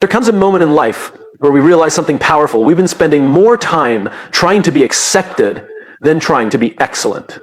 There comes a moment in life where we realize something powerful. We've been spending more time trying to be accepted than trying to be excellent.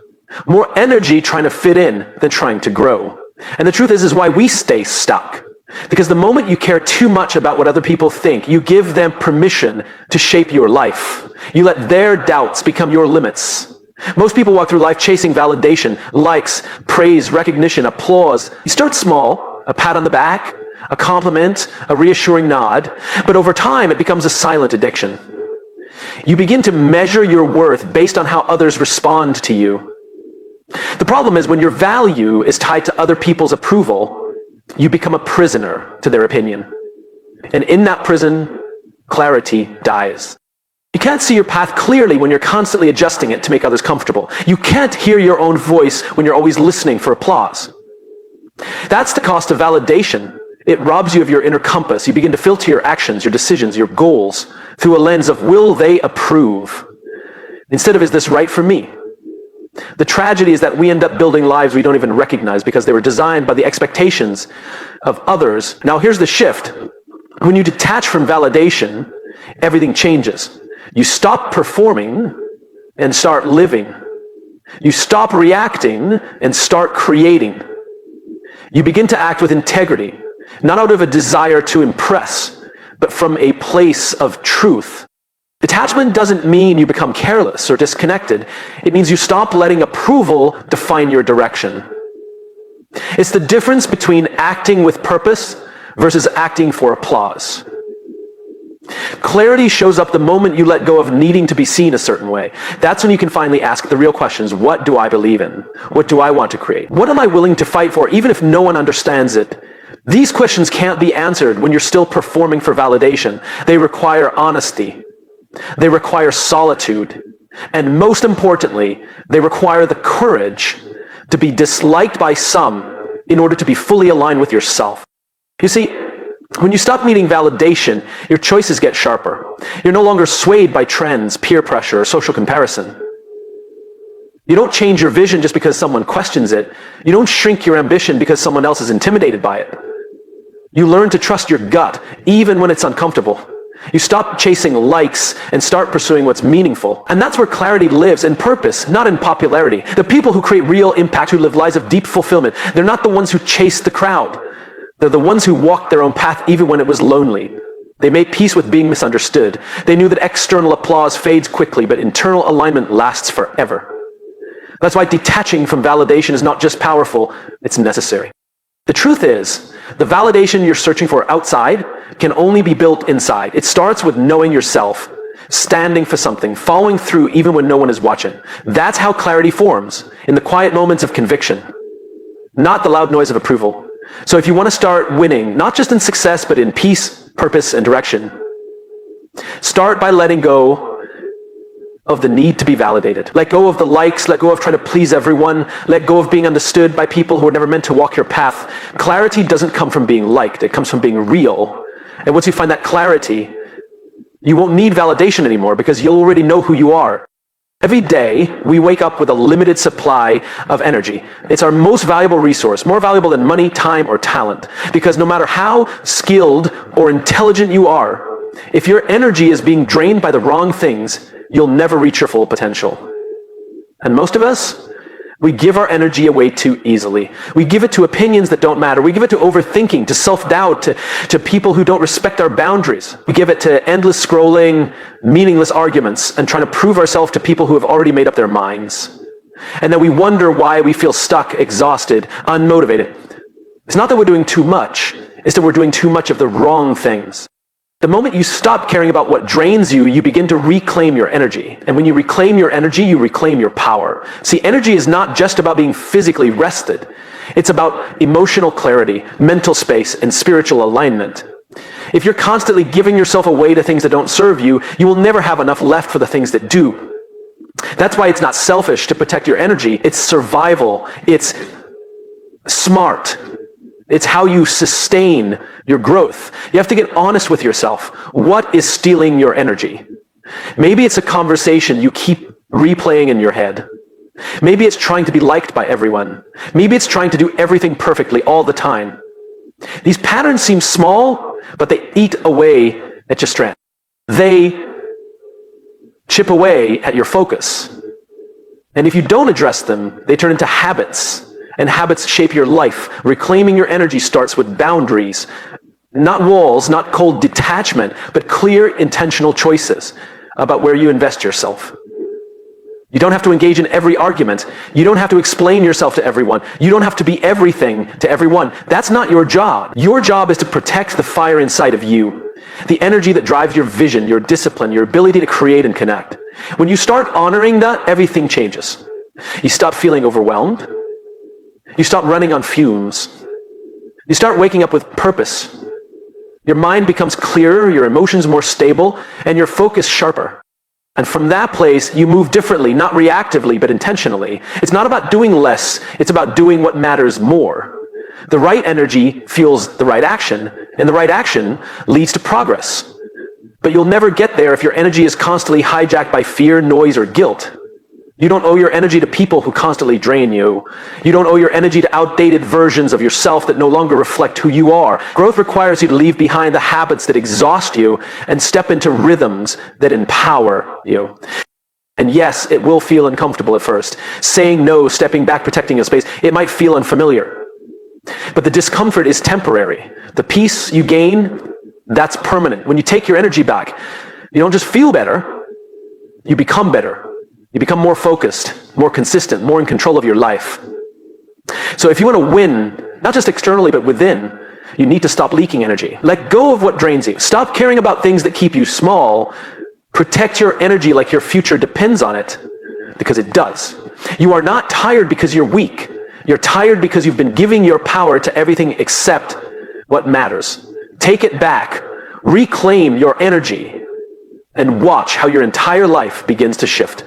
More energy trying to fit in than trying to grow. And the truth is why we stay stuck. Because the moment you care too much about what other people think, you give them permission to shape your life. You let their doubts become your limits. Most people walk through life chasing validation, likes, praise, recognition, applause. You start small, a pat on the back, a compliment, a reassuring nod, but over time it becomes a silent addiction. You begin to measure your worth based on how others respond to you. The problem is when your value is tied to other people's approval, you become a prisoner to their opinion. And in that prison, clarity dies. You can't see your path clearly when you're constantly adjusting it to make others comfortable. You can't hear your own voice when you're always listening for applause. That's the cost of validation. It robs you of your inner compass. You begin to filter your actions, your decisions, your goals through a lens of will they approve instead of is this right for me? The tragedy is that we end up building lives we don't even recognize because they were designed by the expectations of others. Now here's the shift. When you detach from validation, everything changes. You stop performing and start living. You stop reacting and start creating. You begin to act with integrity, not out of a desire to impress, but from a place of truth. Detachment doesn't mean you become careless or disconnected. It means you stop letting approval define your direction. It's the difference between acting with purpose versus acting for applause. Clarity shows up the moment you let go of needing to be seen a certain way. That's when you can finally ask the real questions. What do I believe in? What do I want to create? What am I willing to fight for, even if no one understands it? These questions can't be answered when you're still performing for validation. They require honesty. They require solitude. And most importantly, they require the courage to be disliked by some in order to be fully aligned with yourself. You see, when you stop needing validation, your choices get sharper. You're no longer swayed by trends, peer pressure, or social comparison. You don't change your vision just because someone questions it. You don't shrink your ambition because someone else is intimidated by it. You learn to trust your gut, even when it's uncomfortable. You stop chasing likes and start pursuing what's meaningful. And that's where clarity lives, in purpose, not in popularity. The people who create real impact, who live lives of deep fulfillment, they're not the ones who chase the crowd. They're the ones who walked their own path even when it was lonely. They made peace with being misunderstood. They knew that external applause fades quickly, but internal alignment lasts forever. That's why detaching from validation is not just powerful, it's necessary. The truth is, the validation you're searching for outside can only be built inside. It starts with knowing yourself, standing for something, following through even when no one is watching. That's how clarity forms, in the quiet moments of conviction, not the loud noise of approval. So if you want to start winning, not just in success, but in peace, purpose, and direction, start by letting go of the need to be validated. Let go of the likes, let go of trying to please everyone, let go of being understood by people who are never meant to walk your path. Clarity doesn't come from being liked, it comes from being real. And once you find that clarity, you won't need validation anymore because you'll already know who you are. Every day, we wake up with a limited supply of energy. It's our most valuable resource, more valuable than money, time, or talent. Because no matter how skilled or intelligent you are, if your energy is being drained by the wrong things, you'll never reach your full potential. And most of us, we give our energy away too easily. We give it to opinions that don't matter. We give it to overthinking, to self-doubt, to people who don't respect our boundaries. We give it to endless scrolling, meaningless arguments, and trying to prove ourselves to people who have already made up their minds. And then we wonder why we feel stuck, exhausted, unmotivated. It's not that we're doing too much, it's that we're doing too much of the wrong things. The moment you stop caring about what drains you, you begin to reclaim your energy. And when you reclaim your energy, you reclaim your power. See, energy is not just about being physically rested. It's about emotional clarity, mental space, and spiritual alignment. If you're constantly giving yourself away to things that don't serve you, you will never have enough left for the things that do. That's why it's not selfish to protect your energy. It's survival. It's smart. It's how you sustain your growth. You have to get honest with yourself. What is stealing your energy? Maybe it's a conversation you keep replaying in your head. Maybe it's trying to be liked by everyone. Maybe it's trying to do everything perfectly all the time. These patterns seem small, but they eat away at your strength. They chip away at your focus. And if you don't address them, they turn into habits. And habits shape your life. Reclaiming your energy starts with boundaries. Not walls, not cold detachment, but clear, intentional choices about where you invest yourself. You don't have to engage in every argument. You don't have to explain yourself to everyone. You don't have to be everything to everyone. That's not your job. Your job is to protect the fire inside of you, the energy that drives your vision, your discipline, your ability to create and connect. When you start honoring that, everything changes. You stop feeling overwhelmed. You stop running on fumes. You start waking up with purpose. Your mind becomes clearer, your emotions more stable, and your focus sharper. And from that place, you move differently, not reactively, but intentionally. It's not about doing less, it's about doing what matters more. The right energy fuels the right action, and the right action leads to progress. But you'll never get there if your energy is constantly hijacked by fear, noise, or guilt. You don't owe your energy to people who constantly drain you. You don't owe your energy to outdated versions of yourself that no longer reflect who you are. Growth requires you to leave behind the habits that exhaust you and step into rhythms that empower you. And yes, it will feel uncomfortable at first. Saying no, stepping back, protecting a space, it might feel unfamiliar. But the discomfort is temporary. The peace you gain, that's permanent. When you take your energy back, you don't just feel better, you become better. You become more focused, more consistent, more in control of your life. So if you want to win, not just externally, but within, you need to stop leaking energy. Let go of what drains you. Stop caring about things that keep you small. Protect your energy like your future depends on it, because it does. You are not tired because you're weak. You're tired because you've been giving your power to everything except what matters. Take it back. Reclaim your energy. And watch how your entire life begins to shift.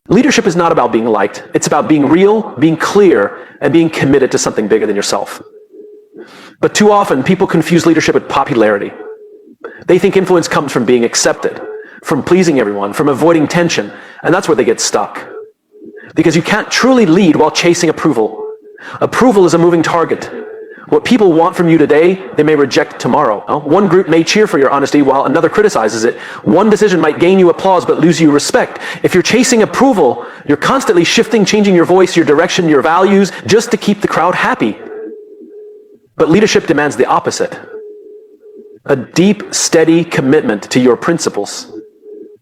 Leadership is not about being liked. It's about being real, being clear, and being committed to something bigger than yourself. But too often, people confuse leadership with popularity. They think influence comes from being accepted, from pleasing everyone, from avoiding tension, and that's where they get stuck. Because you can't truly lead while chasing approval. Approval is a moving target. What people want from you today, they may reject tomorrow. One group may cheer for your honesty while another criticizes it. One decision might gain you applause but lose you respect. If you're chasing approval, you're constantly shifting, changing your voice, your direction, your values, just to keep the crowd happy. But leadership demands the opposite. A deep, steady commitment to your principles,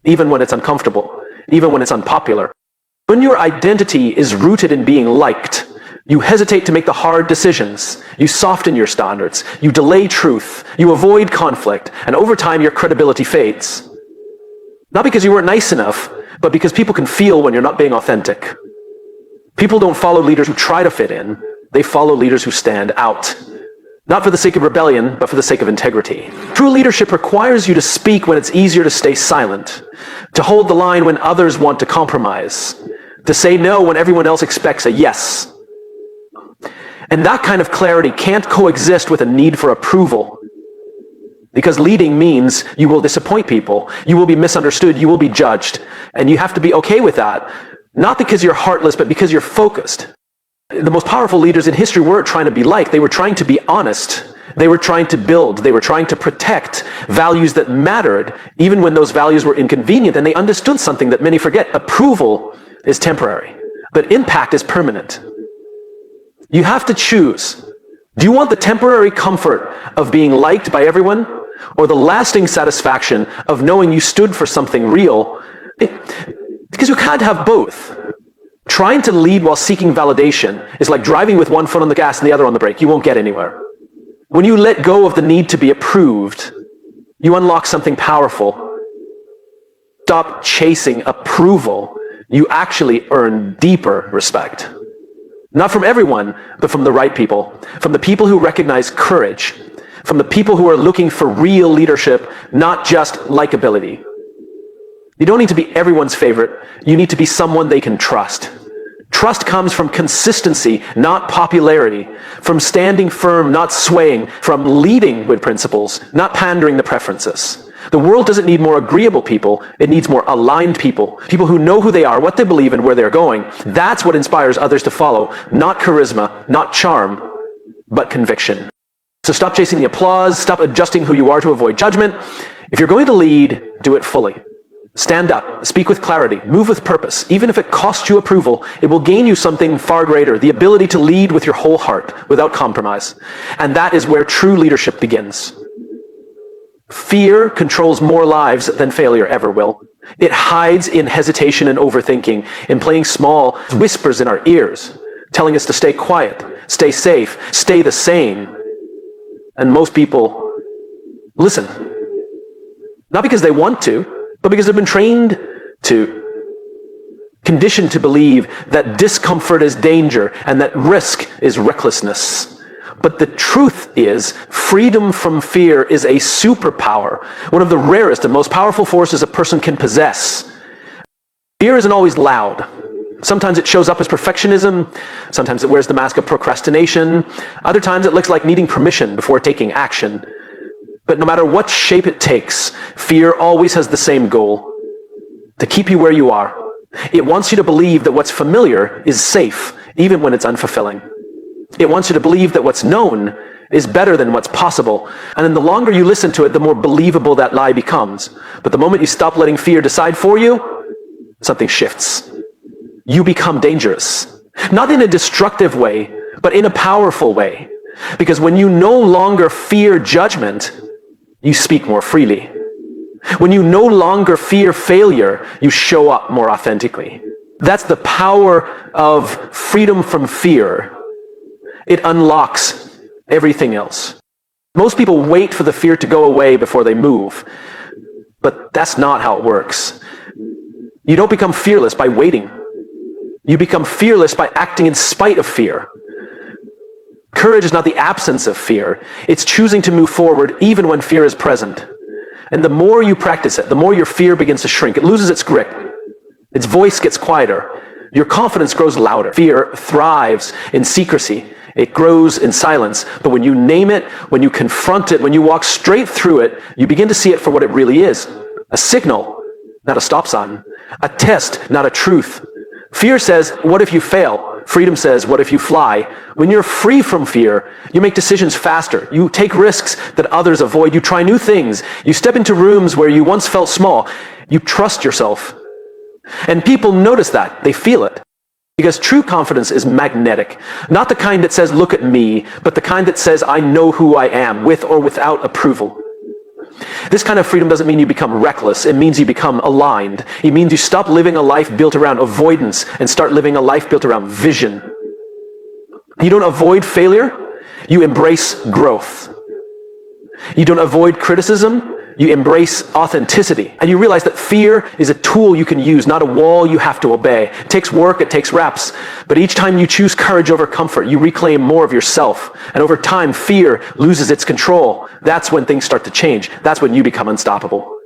even when it's uncomfortable, even when it's unpopular. When your identity is rooted in being liked, you hesitate to make the hard decisions. You soften your standards. You delay truth. You avoid conflict. And over time, your credibility fades. Not because you weren't nice enough, but because people can feel when you're not being authentic. People don't follow leaders who try to fit in. They follow leaders who stand out. Not for the sake of rebellion, but for the sake of integrity. True leadership requires you to speak when it's easier to stay silent. To hold the line when others want to compromise. To say no when everyone else expects a yes. And that kind of clarity can't coexist with a need for approval. Because leading means you will disappoint people. You will be misunderstood. You will be judged. And you have to be okay with that. Not because you're heartless, but because you're focused. The most powerful leaders in history weren't trying to be liked. They were trying to be honest. They were trying to build. They were trying to protect values that mattered, even when those values were inconvenient. And they understood something that many forget. Approval is temporary, but impact is permanent. You have to choose. Do you want the temporary comfort of being liked by everyone, or the lasting satisfaction of knowing you stood for something real? Because you can't have both. Trying to lead while seeking validation is like driving with one foot on the gas and the other on the brake. You won't get anywhere. When you let go of the need to be approved, you unlock something powerful. Stop chasing approval. You actually earn deeper respect. Not from everyone, but from the right people. From the people who recognize courage. From the people who are looking for real leadership, not just likability. You don't need to be everyone's favorite. You need to be someone they can trust. Trust comes from consistency, not popularity. From standing firm, not swaying. From leading with principles, not pandering to preferences. The world doesn't need more agreeable people. It needs more aligned people. People who know who they are, what they believe, and where they're going. That's what inspires others to follow. Not charisma, not charm, but conviction. So stop chasing the applause, stop adjusting who you are to avoid judgment. If you're going to lead, do it fully. Stand up, speak with clarity, move with purpose. Even if it costs you approval, it will gain you something far greater, the ability to lead with your whole heart, without compromise. And that is where true leadership begins. Fear controls more lives than failure ever will. It hides in hesitation and overthinking, in playing small, whispers in our ears, telling us to stay quiet, stay safe, stay the same. And most people listen. Not because they want to, but because they've been trained to, conditioned to believe that discomfort is danger and that risk is recklessness. But the truth is, freedom from fear is a superpower, one of the rarest and most powerful forces a person can possess. Fear isn't always loud. Sometimes it shows up as perfectionism, sometimes it wears the mask of procrastination, other times it looks like needing permission before taking action. But no matter what shape it takes, fear always has the same goal: to keep you where you are. It wants you to believe that what's familiar is safe, even when it's unfulfilling. It wants you to believe that what's known is better than what's possible. And then the longer you listen to it, the more believable that lie becomes. But the moment you stop letting fear decide for you, something shifts. You become dangerous. Not in a destructive way, but in a powerful way. Because when you no longer fear judgment, you speak more freely. When you no longer fear failure, you show up more authentically. That's the power of freedom from fear. It unlocks everything else. Most people wait for the fear to go away before they move. But that's not how it works. You don't become fearless by waiting. You become fearless by acting in spite of fear. Courage is not the absence of fear. It's choosing to move forward even when fear is present. And the more you practice it, the more your fear begins to shrink. It loses its grip. Its voice gets quieter. Your confidence grows louder. Fear thrives in secrecy. It grows in silence. But when you name it, when you confront it, when you walk straight through it, you begin to see it for what it really is. A signal, not a stop sign. A test, not a truth. Fear says, what if you fail? Freedom says, what if you fly? When you're free from fear, you make decisions faster. You take risks that others avoid. You try new things. You step into rooms where you once felt small. You trust yourself. And people notice that. They feel it. Because true confidence is magnetic. Not the kind that says, look at me, but the kind that says, I know who I am, with or without approval. This kind of freedom doesn't mean you become reckless. It means you become aligned. It means you stop living a life built around avoidance and start living a life built around vision. You don't avoid failure. You embrace growth. You don't avoid criticism. You embrace authenticity. And you realize that fear is a tool you can use, not a wall you have to obey. It takes work, it takes reps. But each time you choose courage over comfort, you reclaim more of yourself. And over time, fear loses its control. That's when things start to change. That's when you become unstoppable.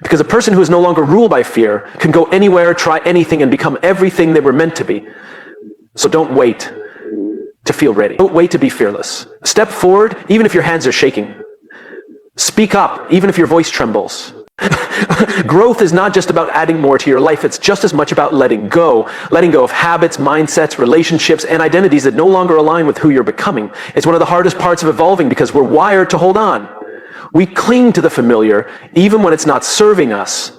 Because a person who is no longer ruled by fear can go anywhere, try anything, and become everything they were meant to be. So don't wait to feel ready. Don't wait to be fearless. Step forward, even if your hands are shaking. Speak up, even if your voice trembles. Growth is not just about adding more to your life. It's just as much about letting go of habits, mindsets, relationships, and identities that no longer align with who you're becoming. It's one of the hardest parts of evolving because we're wired to hold on. We cling to the familiar, even when it's not serving us.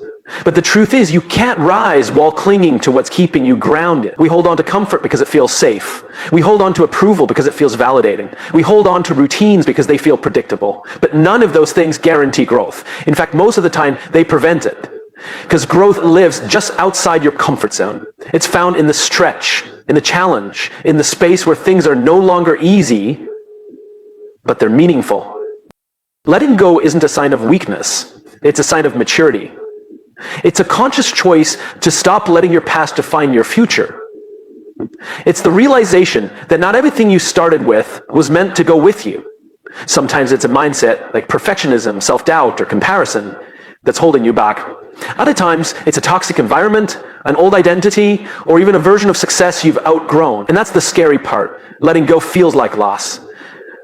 But the truth is, you can't rise while clinging to what's keeping you grounded. We hold on to comfort because it feels safe. We hold on to approval because it feels validating. We hold on to routines because they feel predictable. But none of those things guarantee growth. In fact, most of the time, they prevent it. Because growth lives just outside your comfort zone. It's found in the stretch, in the challenge, in the space where things are no longer easy, but they're meaningful. Letting go isn't a sign of weakness. It's a sign of maturity. It's a conscious choice to stop letting your past define your future. It's the realization that not everything you started with was meant to go with you. Sometimes it's a mindset like perfectionism, self-doubt, or comparison that's holding you back. Other times, it's a toxic environment, an old identity, or even a version of success you've outgrown. And that's the scary part. Letting go feels like loss.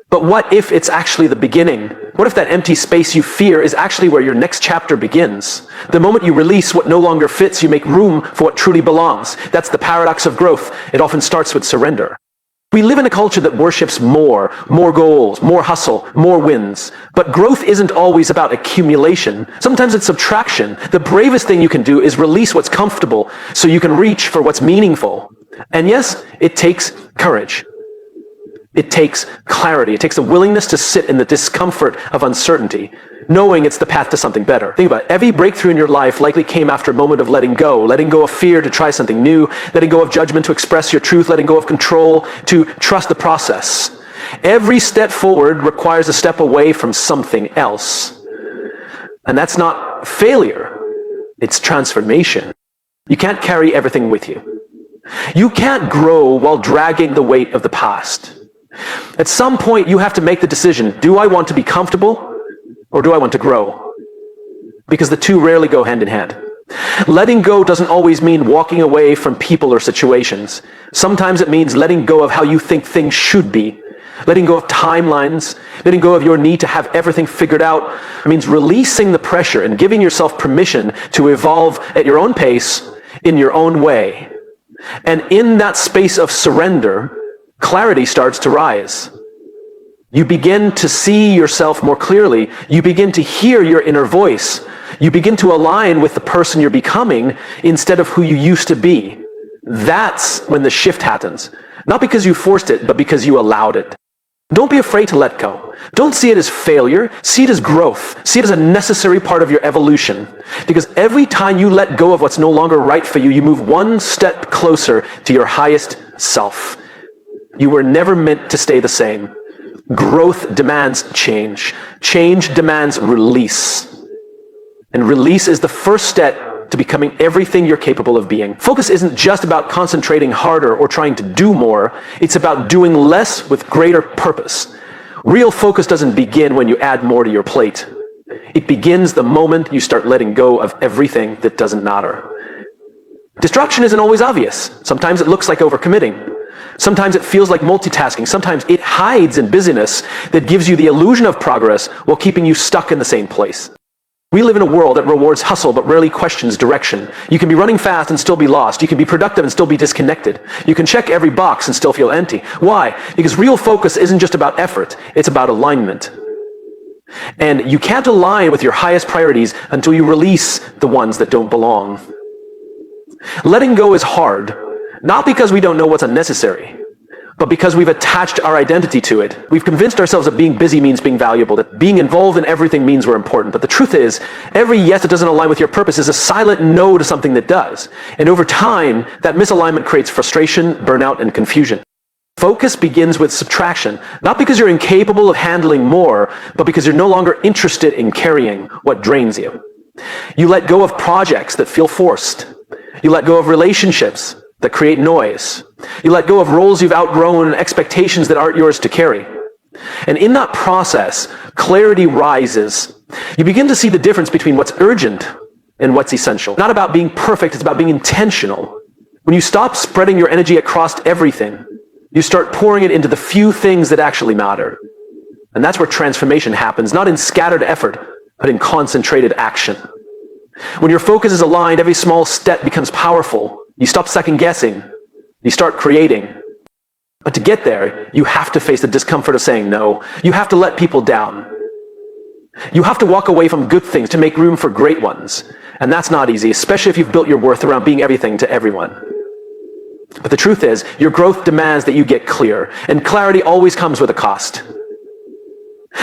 But what if it's actually the beginning? What if that empty space you fear is actually where your next chapter begins? The moment you release what no longer fits, you make room for what truly belongs. That's the paradox of growth. It often starts with surrender. We live in a culture that worships more goals, more hustle, more wins. But growth isn't always about accumulation. Sometimes it's subtraction. The bravest thing you can do is release what's comfortable so you can reach for what's meaningful. And yes, it takes courage. It takes clarity. It takes a willingness to sit in the discomfort of uncertainty, knowing it's the path to something better. Think about it. Every breakthrough in your life likely came after a moment of letting go of fear to try something new, letting go of judgment to express your truth, letting go of control to trust the process. Every step forward requires a step away from something else. And that's not failure. It's transformation. You can't carry everything with you. You can't grow while dragging the weight of the past. At some point, you have to make the decision, do I want to be comfortable or do I want to grow? Because the two rarely go hand in hand. Letting go doesn't always mean walking away from people or situations. Sometimes it means letting go of how you think things should be. Letting go of timelines, letting go of your need to have everything figured out. It means releasing the pressure and giving yourself permission to evolve at your own pace, in your own way. And in that space of surrender, clarity starts to rise. You begin to see yourself more clearly. You begin to hear your inner voice. You begin to align with the person you're becoming instead of who you used to be. That's when the shift happens. Not because you forced it, but because you allowed it. Don't be afraid to let go. Don't see it as failure. See it as growth. See it as a necessary part of your evolution. Because every time you let go of what's no longer right for you, you move one step closer to your highest self. You were never meant to stay the same. Growth demands change. Change demands release. And release is the first step to becoming everything you're capable of being. Focus isn't just about concentrating harder or trying to do more. It's about doing less with greater purpose. Real focus doesn't begin when you add more to your plate. It begins the moment you start letting go of everything that doesn't matter. Distraction isn't always obvious. Sometimes it looks like overcommitting. Sometimes it feels like multitasking. Sometimes it hides in busyness that gives you the illusion of progress while keeping you stuck in the same place. We live in a world that rewards hustle but rarely questions direction. You can be running fast and still be lost. You can be productive and still be disconnected. You can check every box and still feel empty. Why? Because real focus isn't just about effort. It's about alignment. And you can't align with your highest priorities until you release the ones that don't belong. Letting go is hard. Not because we don't know what's unnecessary, but because we've attached our identity to it. We've convinced ourselves that being busy means being valuable, that being involved in everything means we're important. But the truth is, every yes that doesn't align with your purpose is a silent no to something that does. And over time, that misalignment creates frustration, burnout, and confusion. Focus begins with subtraction, not because you're incapable of handling more, but because you're no longer interested in carrying what drains you. You let go of projects that feel forced. You let go of relationships that create noise. You let go of roles you've outgrown and expectations that aren't yours to carry. And in that process, clarity rises. You begin to see the difference between what's urgent and what's essential. Not about being perfect, it's about being intentional. When you stop spreading your energy across everything, you start pouring it into the few things that actually matter. And that's where transformation happens, not in scattered effort, but in concentrated action. When your focus is aligned, every small step becomes powerful. You stop second guessing. You start creating. But to get there, you have to face the discomfort of saying no. You have to let people down. You have to walk away from good things to make room for great ones. And that's not easy, especially if you've built your worth around being everything to everyone. But the truth is, your growth demands that you get clear. And clarity always comes with a cost.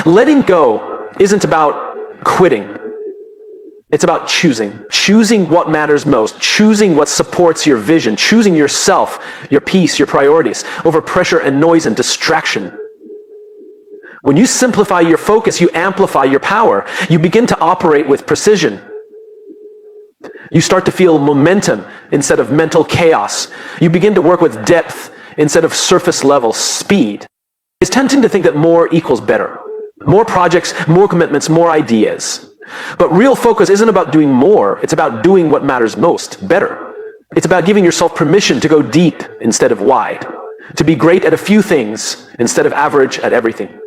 Letting go isn't about quitting. It's about choosing what matters most, choosing what supports your vision, choosing yourself, your peace, your priorities, over pressure and noise and distraction. When you simplify your focus, you amplify your power. You begin to operate with precision. You start to feel momentum instead of mental chaos. You begin to work with depth instead of surface level speed. It's tempting to think that more equals better. More projects, more commitments, more ideas. But real focus isn't about doing more. It's about doing what matters most, better. It's about giving yourself permission to go deep instead of wide. To be great at a few things instead of average at everything.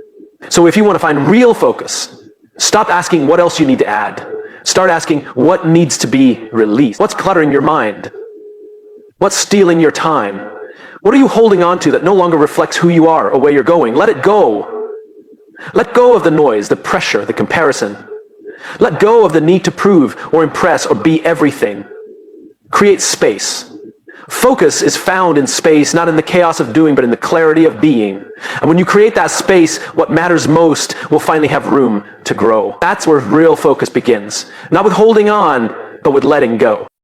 So if you want to find real focus, stop asking what else you need to add. Start asking what needs to be released. What's cluttering your mind? What's stealing your time? What are you holding on to that no longer reflects who you are or where you're going? Let it go. Let go of the noise, the pressure, the comparison. Let go of the need to prove or impress or be everything. Create space. Focus is found in space, not in the chaos of doing, but in the clarity of being. And when you create that space, what matters most will finally have room to grow. That's where real focus begins. Not with holding on, but with letting go.